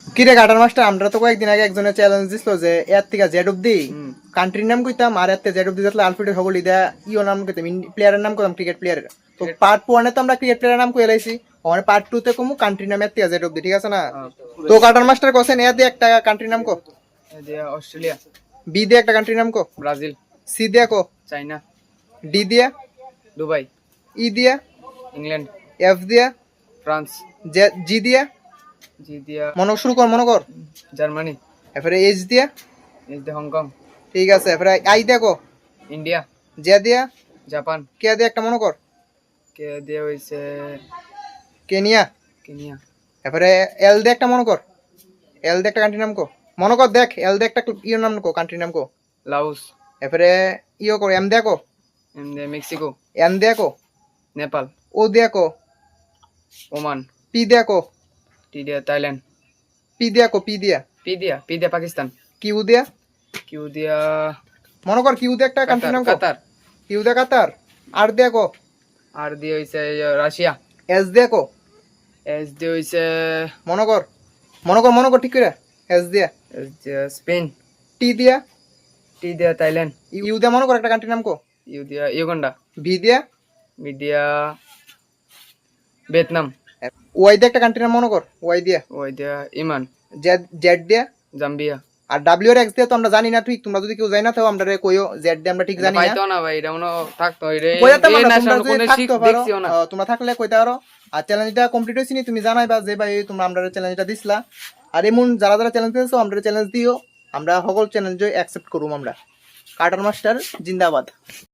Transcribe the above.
কিরে cutter master, আমরা তো কয়েকদিন আগে একজনের চ্যালেঞ্জ দিছিল যে এর থেকে জেড অব্দি কান্ট্রির নাম কইতাম, আর এর থেকে জেড অব্দি যাতলে আলফাবেট হবো লিদা ইও নাম কইতাম, প্লেয়ারের নাম কইতাম, ক্রিকেট প্লেয়ারের। তো পার্ট 1 এ তো আমরা ক্রিকেট প্লেয়ারের নাম কই লাইছি, ওখানে পার্ট 2 তে কমু কান্ট্রি নাম এর থেকে জেড অব্দি, ঠিক আছে না? তো কাটার মাস্টার কোসেন এর দিয়ে একটা কান্ট্রির নাম কো। অস্ট্রেলিয়া। বি দিয়ে একটা কান্ট্রির নাম কো। ব্রাজিল। সি দিয়ে কো। চাইনা। ডি দিয়ে। দুবাই। ই দিয়ে। ইংল্যান্ড। এফ দিয়ে। ফ্রান্স। জি দিয়ে। জি দিয়া মনে শুরু কর, মনে কর। জার্মানি। এরপরে এইচ দিয়ে। এইচ দিয়ে হংকং। ঠিক আছে, এরপরে আই দিয়ে কো। ইন্ডিয়া। জে দিয়ে। জাপান। কে দিয়ে একটা মনে কর। কে দিয়ে হইছে কেনিয়া। কেনিয়া। এরপরে এল দিয়ে একটা মনে কর। এল দিয়ে একটা কান্ট্রির নাম কো। মনে কর, দেখ এল দিয়ে একটা ইয়ের নাম কো, কান্ট্রির নাম কো। লাওস। এরপরে ইও কর, এম দিয়ে কো। এম দিয়ে মেক্সিকো। এন দিয়ে কো। নেপাল। ও দিয়ে কো। ওমান। পি দিয়ে কো। টি দিয়ে থাইল্যান্ড। পি দিয়ে কো। পি দিয়ে পাকিস্তান। কিউ দিয়া। কিউ দিয়া মনে কর কিউ দিয়ে একটা কান্ট্রির নাম কো। কাতার। কিউ দিয়ে কাতার। আর দিয়ে কো। আর দিয়ে হইছে রাশিয়া। এস দিয়ে কো। এস দিয়ে হইছে মনে কর, মনে কর ঠিক করে। এস দিয়ে। এস দিয়ে স্পেন। টি দিয়া। টি দিয়া থাইল্যান্ড। ইউ দিয়ে মনে কর একটা কান্ট্রির নাম কো। ইউ দিয়া ইউগান্ডা। ভি দিয়া। বি দিয়া ভিয়েতনাম। ওয়াই দিয়ে একটা কান্ট্রির নাম মনে কর। ওয়াই দিয়া। ওই দিয়া ইমান। জেড দিয়া। জাম্বিয়া। আর ডাব্লিউ আর এক্স দিয়ে তো আমরা জানি না, ঠিক? তোমরা যদি কেউ জানি না তাও আমরা কইও, জেড দিয়ে আমরা ঠিক জানি না। পাইতো না ভাই, এটা মনে থাকতো রে। কইতাম এই আমরা, না তোমরা যদি কোনো থাকতে পারো, দেখছিও না। তোমরা থাকলে কইতে পারো। আর চ্যালেঞ্জটা কমপ্লিট হইছে নি তুমি জানাইবা যে ভাই তোমরা আমরা চ্যালেঞ্জটা দিছলা। আর এমন যারা যারা চ্যালেঞ্জ দিয়েছো আমরা চ্যালেঞ্জ দিও, আমরা সকল চ্যালেঞ্জ অ্যাকসেপ্ট করুম আমরা। কার্টার মাস্টার জিন্দাবাদ।